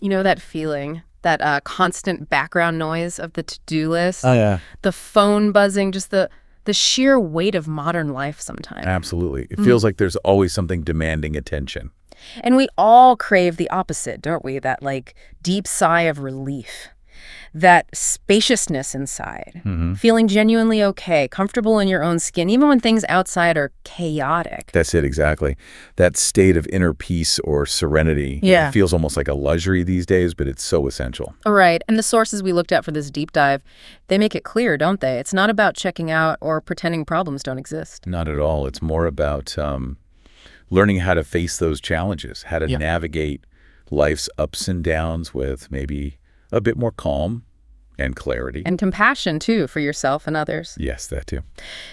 You know that feeling, that constant background noise of the to-do list? Oh, yeah. The phone buzzing, just the sheer weight of modern life sometimes. Absolutely. It feels like there's always something demanding attention. And we all crave the opposite, don't we? That, like, deep sigh of relief. That spaciousness inside. Feeling genuinely okay, comfortable in your own skin, even when things outside are chaotic. That's it, exactly. That state of inner peace or serenity Yeah. feels almost like a luxury these days, but it's so essential. Right. And the sources we looked at for this deep dive, they make it clear, don't they? It's not about checking out or pretending problems don't exist. Not at all. It's more about learning how to face those challenges, how to navigate life's ups and downs with maybe a bit more calm and clarity. And compassion, too, for yourself and others. Yes, that too.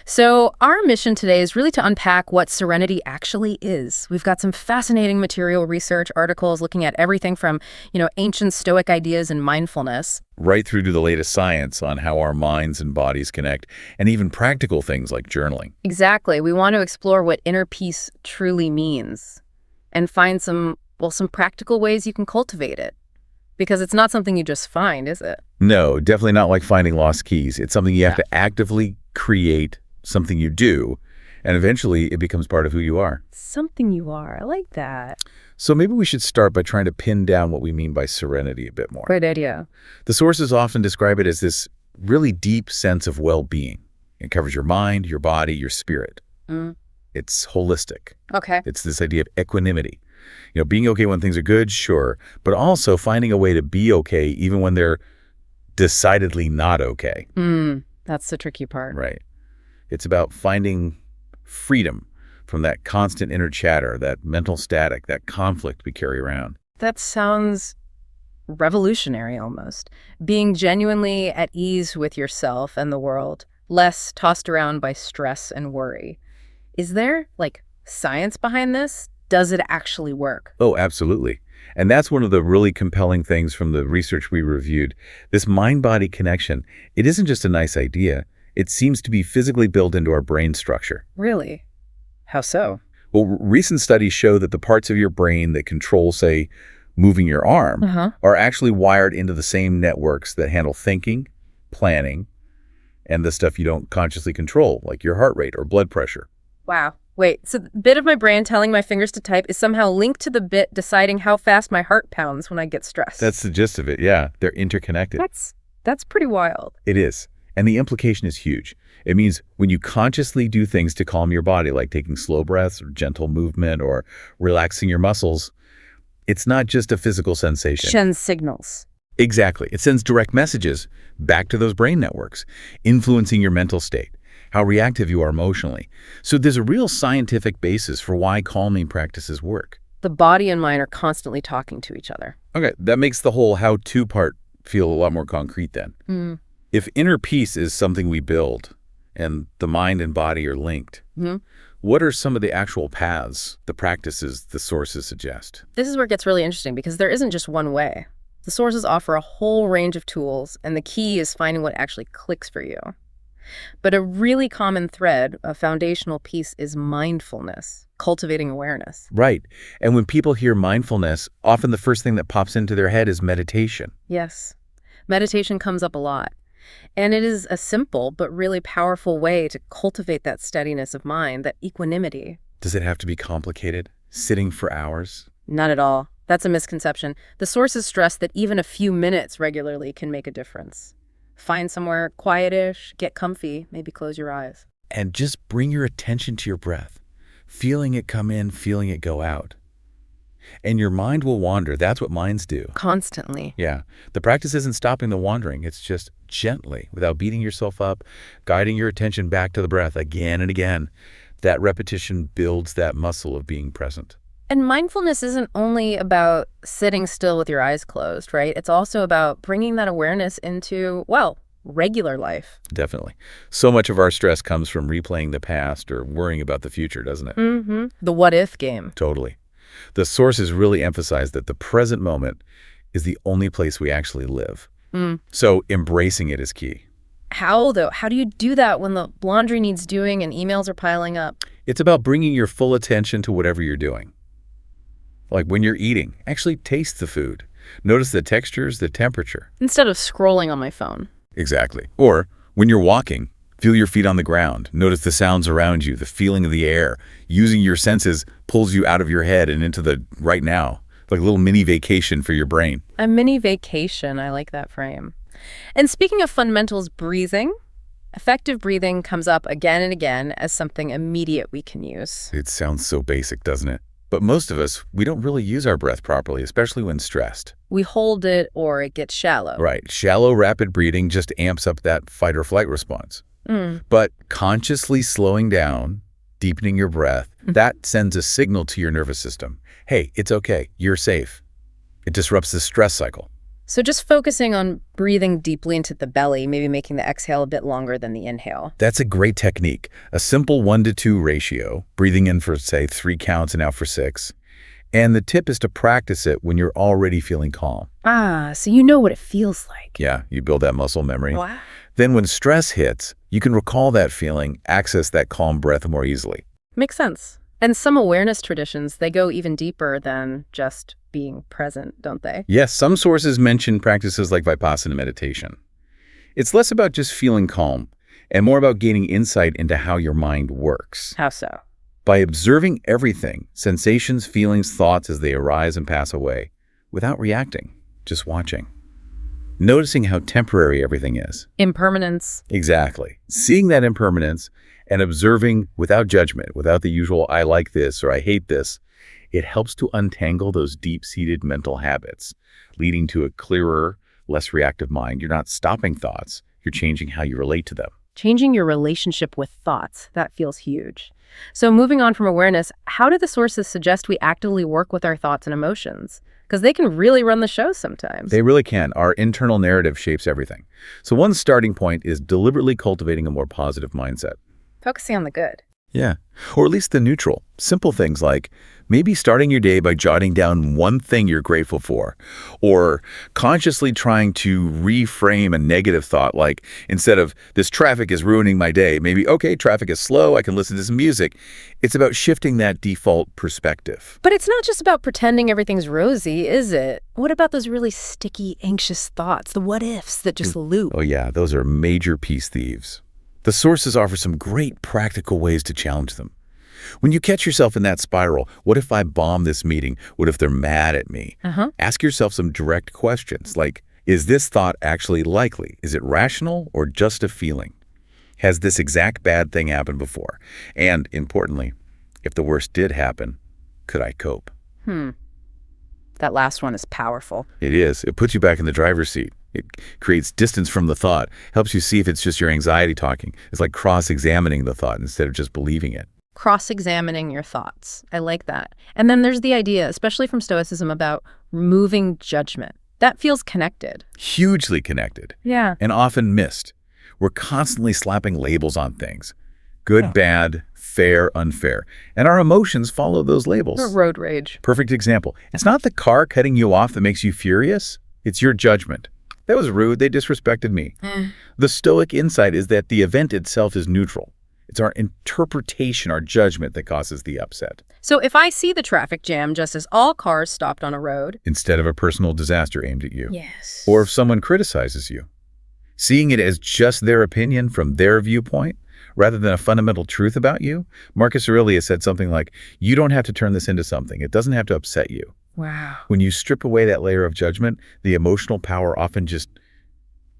So our mission today is really to unpack what serenity actually is. We've got some fascinating material research articles looking at everything from, ancient Stoic ideas and mindfulness. Right through to the latest science on how our minds and bodies connect, and even practical things like journaling. Exactly. We want to explore what inner peace truly means and find some practical ways you can cultivate it. Because it's not something you just find, is it? No, definitely not like finding lost keys. It's something you have to actively create, something you do, and eventually it becomes part of who you are. Something you are. I like that. So maybe we should start by trying to pin down what we mean by serenity a bit more. Great idea. The sources often describe it as this really deep sense of well-being. It covers your mind, your body, your spirit. It's holistic. Okay. It's this idea of equanimity. Being okay when things are good, sure, but also finding a way to be okay even when they're decidedly not okay. That's the tricky part. Right. It's about finding freedom from that constant inner chatter, that mental static, that conflict we carry around. That sounds revolutionary almost. Being genuinely at ease with yourself and the world, less tossed around by stress and worry. Is there, science behind this? Does it actually work? Oh, absolutely. And that's one of the really compelling things from the research we reviewed. This mind-body connection, it isn't just a nice idea. It seems to be physically built into our brain structure. Really? How so? Well, recent studies show that the parts of your brain that control, say, moving your arm are actually wired into the same networks that handle thinking, planning, and the stuff you don't consciously control, like your heart rate or blood pressure. Wow. Wait, so the bit of my brain telling my fingers to type is somehow linked to the bit deciding how fast my heart pounds when I get stressed. That's the gist of it, yeah. They're interconnected. That's pretty wild. It is. And the implication is huge. It means when you consciously do things to calm your body, like taking slow breaths or gentle movement or relaxing your muscles, it's not just a physical sensation. Sends signals. Exactly. It sends direct messages back to those brain networks, influencing your mental state, how reactive you are emotionally. So there's a real scientific basis for why calming practices work. The body and mind are constantly talking to each other. Okay, that makes the whole how-to part feel a lot more concrete then. If inner peace is something we build and the mind and body are linked, what are some of the actual paths, the practices the sources suggest? This is where it gets really interesting because there isn't just one way. The sources offer a whole range of tools, and the key is finding what actually clicks for you. But a really common thread, a foundational piece, is mindfulness, cultivating awareness. Right. And when people hear mindfulness, often the first thing that pops into their head is meditation. Yes. Meditation comes up a lot. And it is a simple but really powerful way to cultivate that steadiness of mind, that equanimity. Does it have to be complicated? Sitting for hours? Not at all. That's a misconception. The sources stress that even a few minutes regularly can make a difference. Find somewhere quietish, get comfy, maybe close your eyes. And just bring your attention to your breath, feeling it come in, feeling it go out. And your mind will wander. That's what minds do. Constantly. Yeah. The practice isn't stopping the wandering. It's just gently, without beating yourself up, guiding your attention back to the breath again and again. That repetition builds that muscle of being present. And mindfulness isn't only about sitting still with your eyes closed, right? It's also about bringing that awareness into, regular life. Definitely. So much of our stress comes from replaying the past or worrying about the future, doesn't it? The what-if game. Totally. The sources really emphasize that the present moment is the only place we actually live. So embracing it is key. How, though? How do you do that when the laundry needs doing and emails are piling up? It's about bringing your full attention to whatever you're doing. Like when you're eating, actually taste the food. Notice the textures, the temperature. Instead of scrolling on my phone. Exactly. Or when you're walking, feel your feet on the ground. Notice the sounds around you, the feeling of the air. Using your senses pulls you out of your head and into the right now, like a little mini vacation for your brain. A mini vacation. I like that frame. And speaking of fundamentals, breathing. Effective breathing comes up again and again as something immediate we can use. It sounds so basic, doesn't it? But most of us, we don't really use our breath properly, especially when stressed. We hold it or it gets shallow. Right. Shallow, rapid breathing just amps up that fight or flight response. But consciously slowing down, deepening your breath, that sends a signal to your nervous system. Hey, it's okay. You're safe. It disrupts the stress cycle. So just focusing on breathing deeply into the belly, maybe making the exhale a bit longer than the inhale. That's a great technique. A simple 1-to-2 ratio, breathing in for, say, 3 counts and out for 6. And the tip is to practice it when you're already feeling calm. Ah, so you know what it feels like. Yeah, you build that muscle memory. Wow. Then when stress hits, you can recall that feeling, access that calm breath more easily. Makes sense. And some awareness traditions, they go even deeper than just being present, don't they? Yes, some sources mention practices like Vipassana meditation. It's less about just feeling calm and more about gaining insight into how your mind works. How so? By observing everything, sensations, feelings, thoughts as they arise and pass away, without reacting, just watching. Noticing how temporary everything is. Impermanence. Exactly. Seeing that impermanence and observing without judgment, without the usual I like this or I hate this, it helps to untangle those deep-seated mental habits, leading to a clearer, less reactive mind. You're not stopping thoughts, you're changing how you relate to them. Changing your relationship with thoughts, that feels huge. So moving on from awareness, how do the sources suggest we actively work with our thoughts and emotions? Because they can really run the show sometimes. They really can. Our internal narrative shapes everything. So one starting point is deliberately cultivating a more positive mindset. Focusing on the good. Yeah, or at least the neutral. Simple things like maybe starting your day by jotting down one thing you're grateful for, or consciously trying to reframe a negative thought like instead of this traffic is ruining my day, maybe, okay, traffic is slow, I can listen to some music. It's about shifting that default perspective. But it's not just about pretending everything's rosy, is it? What about those really sticky, anxious thoughts, the what ifs that just loop? Oh yeah, those are major peace thieves. The sources offer some great practical ways to challenge them. When you catch yourself in that spiral, what if I bomb this meeting? What if they're mad at me? Ask yourself some direct questions like, is this thought actually likely? Is it rational or just a feeling? Has this exact bad thing happened before? And importantly, if the worst did happen, could I cope? That last one is powerful. It is. It puts you back in the driver's seat. It creates distance from the thought, helps you see if it's just your anxiety talking. It's like cross-examining the thought instead of just believing it. Cross-examining your thoughts. I like that. And then there's the idea, especially from Stoicism, about removing judgment. That feels connected. Hugely connected. Yeah. And often missed. We're constantly slapping labels on things. Good, bad, fair, unfair. And our emotions follow those labels. Or road rage. Perfect example. It's not the car cutting you off that makes you furious. It's your judgment. That was rude. They disrespected me. The Stoic insight is that the event itself is neutral. It's our interpretation, our judgment that causes the upset. So if I see the traffic jam just as all cars stopped on a road. Instead of a personal disaster aimed at you. Yes. Or if someone criticizes you. Seeing it as just their opinion from their viewpoint, rather than a fundamental truth about you. Marcus Aurelius said something like, you don't have to turn this into something. It doesn't have to upset you. Wow. When you strip away that layer of judgment, the emotional power often just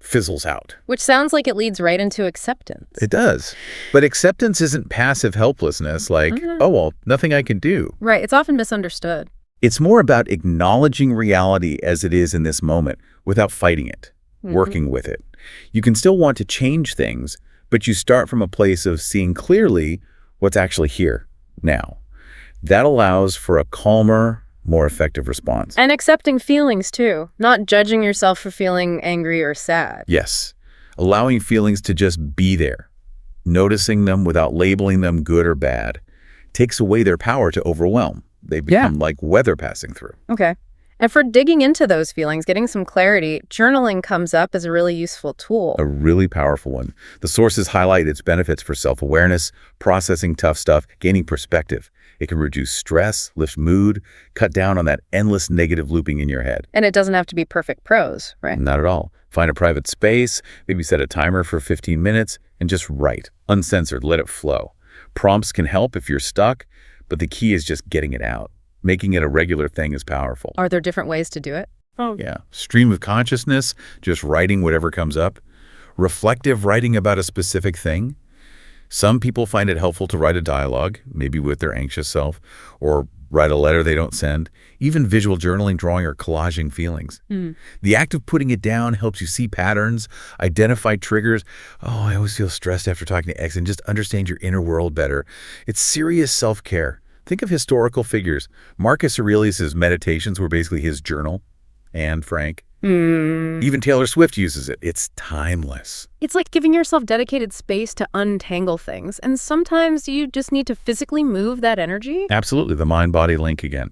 fizzles out. Which sounds like it leads right into acceptance. It does. But acceptance isn't passive helplessness like, oh, well, nothing I can do. Right. It's often misunderstood. It's more about acknowledging reality as it is in this moment without fighting it, working with it. You can still want to change things, but you start from a place of seeing clearly what's actually here, now. That allows for a calmer, more effective response. And accepting feelings, too. Not judging yourself for feeling angry or sad. Yes. Allowing feelings to just be there. Noticing them without labeling them good or bad takes away their power to overwhelm. They become like weather passing through. Okay. And for digging into those feelings, getting some clarity, journaling comes up as a really useful tool. A really powerful one. The sources highlight its benefits for self-awareness, processing tough stuff, gaining perspective. It can reduce stress, lift mood, cut down on that endless negative looping in your head. And it doesn't have to be perfect prose, right? Not at all. Find a private space, maybe set a timer for 15 minutes, and just write. Uncensored, let it flow. Prompts can help if you're stuck, but the key is just getting it out. Making it a regular thing is powerful. Are there different ways to do it? Oh, yeah. Stream of consciousness, just writing whatever comes up. Reflective writing about a specific thing. Some people find it helpful to write a dialogue, maybe with their anxious self, or write a letter they don't send. Even visual journaling, drawing, or collaging feelings. The act of putting it down helps you see patterns, identify triggers. Oh, I always feel stressed after talking to X, and just understand your inner world better. It's serious self-care. Think of historical figures. Marcus Aurelius' meditations were basically his journal. Anne Frank. Even Taylor Swift uses it. It's timeless. It's like giving yourself dedicated space to untangle things, and sometimes you just need to physically move that energy. Absolutely, the mind-body link again.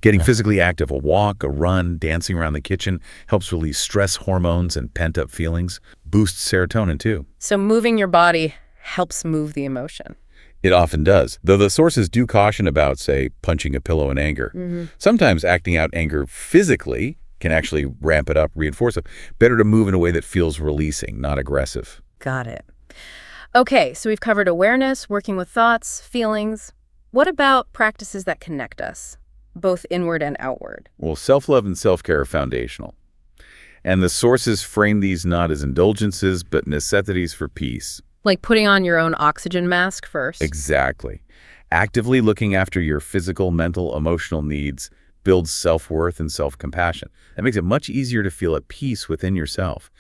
Getting physically active, a walk, a run, dancing around the kitchen helps release stress hormones and pent-up feelings. Boosts serotonin, too. So moving your body helps move the emotion. It often does, though the sources do caution about, say, punching a pillow in anger. Sometimes acting out anger physically can actually ramp it up, reinforce it. Better to move in a way that feels releasing, not aggressive. Got it. Okay, so we've covered awareness, working with thoughts, feelings. What about practices that connect us, both inward and outward? Well, self-love and self-care are foundational. And the sources frame these not as indulgences, but necessities for peace. Like putting on your own oxygen mask first? Exactly. Actively looking after your physical, mental, emotional needs builds self-worth and self-compassion. That makes it much easier to feel at peace within yourself.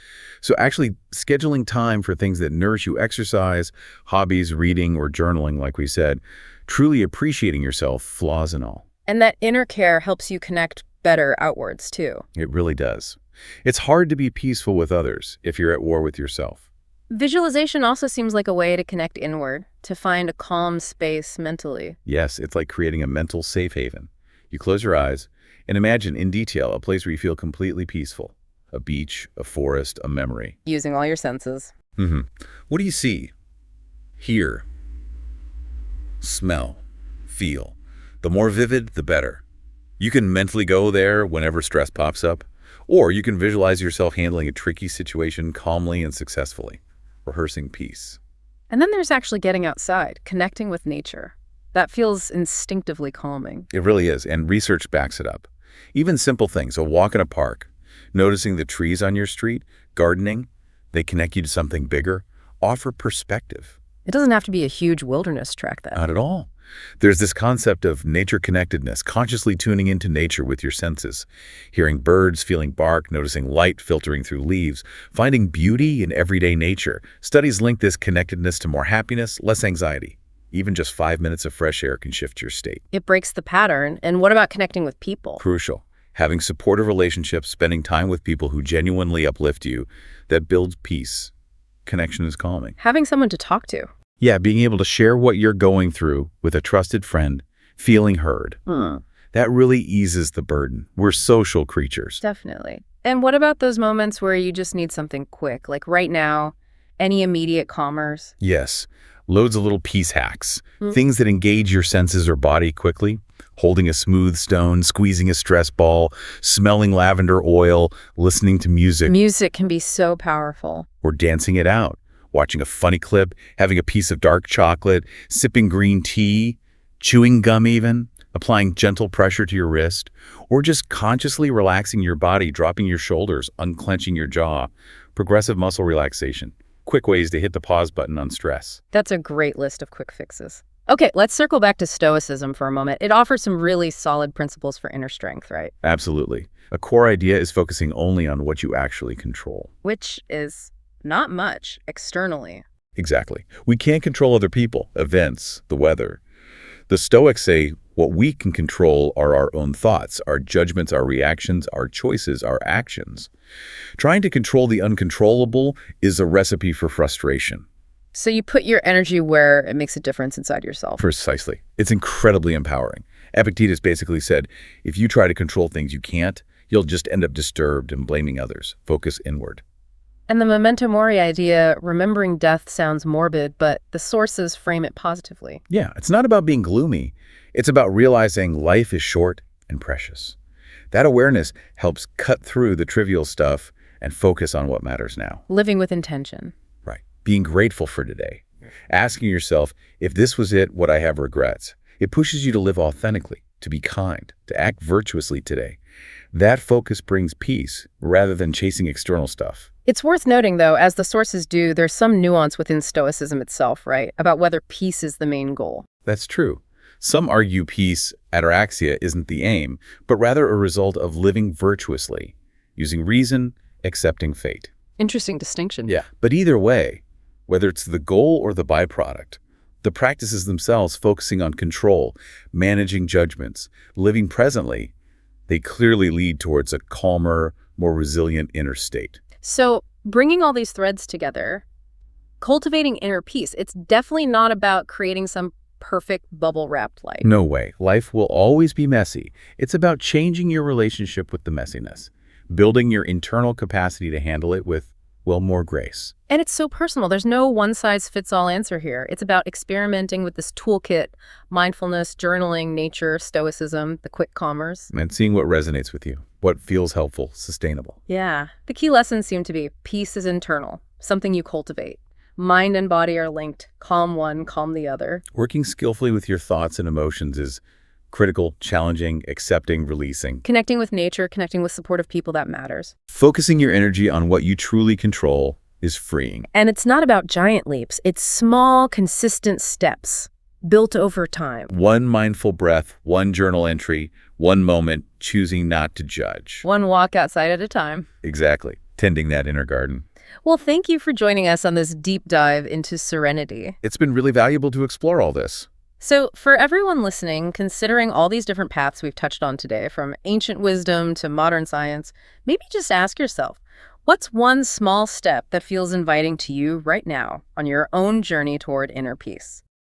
So actually scheduling time for things that nourish you, exercise, hobbies, reading, or journaling, like we said, truly appreciating yourself, flaws and all. And that inner care helps you connect better outwards, too. It really does. It's hard to be peaceful with others if you're at war with yourself. Visualization also seems like a way to connect inward, to find a calm space mentally. Yes, it's like creating a mental safe haven. You close your eyes and imagine in detail a place where you feel completely peaceful. A beach, a forest, a memory. Using all your senses. What do you see? Hear? Smell? Feel? The more vivid, the better. You can mentally go there whenever stress pops up, or you can visualize yourself handling a tricky situation calmly and successfully. Rehearsing peace. And then there's actually getting outside, connecting with nature. That feels instinctively calming. It really is, and research backs it up. Even simple things, a walk in a park, noticing the trees on your street, gardening, they connect you to something bigger, offer perspective. It doesn't have to be a huge wilderness trek, then. Not at all. There's this concept of nature connectedness, consciously tuning into nature with your senses, hearing birds, feeling bark, noticing light filtering through leaves, finding beauty in everyday nature. Studies link this connectedness to more happiness, less anxiety. Even just 5 minutes of fresh air can shift your state. It breaks the pattern. And what about connecting with people? Crucial. Having supportive relationships, spending time with people who genuinely uplift you, that builds peace. Connection is calming. Having someone to talk to. Yeah, being able to share what you're going through with a trusted friend, feeling heard. That really eases the burden. We're social creatures. Definitely. And what about those moments where you just need something quick, like right now, any immediate calmers? Yes, loads of little peace hacks. Things that engage your senses or body quickly. Holding a smooth stone, squeezing a stress ball, smelling lavender oil, listening to music. Music can be so powerful. Or dancing it out. Watching a funny clip, having a piece of dark chocolate, sipping green tea, chewing gum even, applying gentle pressure to your wrist, or just consciously relaxing your body, dropping your shoulders, unclenching your jaw. Progressive muscle relaxation. Quick ways to hit the pause button on stress. That's a great list of quick fixes. Okay, let's circle back to Stoicism for a moment. It offers some really solid principles for inner strength, right? Absolutely. A core idea is focusing only on what you actually control. Which is not much externally. Exactly. We can't control other people, events, the weather. The Stoics say what we can control are our own thoughts, our judgments, our reactions, our choices, our actions. Trying to control the uncontrollable is a recipe for frustration. So you put your energy where it makes a difference inside yourself. Precisely. It's incredibly empowering. Epictetus basically said, if you try to control things you can't, you'll just end up disturbed and blaming others. Focus inward. And the memento mori idea, remembering death, sounds morbid, but the sources frame it positively. Yeah, it's not about being gloomy. It's about realizing life is short and precious. That awareness helps cut through the trivial stuff and focus on what matters now. Living with intention. Right. Being grateful for today. Asking yourself, if this was it, would I have regrets? It pushes you to live authentically, to be kind, to act virtuously today. That focus brings peace rather than chasing external stuff. It's worth noting, though, as the sources do, there's some nuance within Stoicism itself, right? About whether peace is the main goal. That's true. Some argue peace, ataraxia, isn't the aim, but rather a result of living virtuously, using reason, accepting fate. Interesting distinction. Yeah. But either way, whether it's the goal or the byproduct, the practices themselves focusing on control, managing judgments, living presently, they clearly lead towards a calmer, more resilient inner state. So, bringing all these threads together, cultivating inner peace, it's definitely not about creating some perfect bubble-wrapped life. No way. Life will always be messy. It's about changing your relationship with the messiness, building your internal capacity to handle it with, well, more grace. And it's so personal. There's no one-size-fits-all answer here. It's about experimenting with this toolkit: mindfulness, journaling, nature, stoicism, the quick calmers. And seeing what resonates with you, what feels helpful, sustainable. Yeah. The key lessons seem to be peace is internal, something you cultivate. Mind and body are linked. Calm one, calm the other. Working skillfully with your thoughts and emotions is critical, challenging, accepting, releasing. Connecting with nature, connecting with supportive people, that matters. Focusing your energy on what you truly control is freeing. And it's not about giant leaps. It's small, consistent steps built over time. One mindful breath, one journal entry, one moment, choosing not to judge. One walk outside at a time. Exactly. Tending that inner garden. Well, thank you for joining us on this deep dive into serenity. It's been really valuable to explore all this. So for everyone listening, considering all these different paths we've touched on today, from ancient wisdom to modern science, maybe just ask yourself, what's one small step that feels inviting to you right now on your own journey toward inner peace?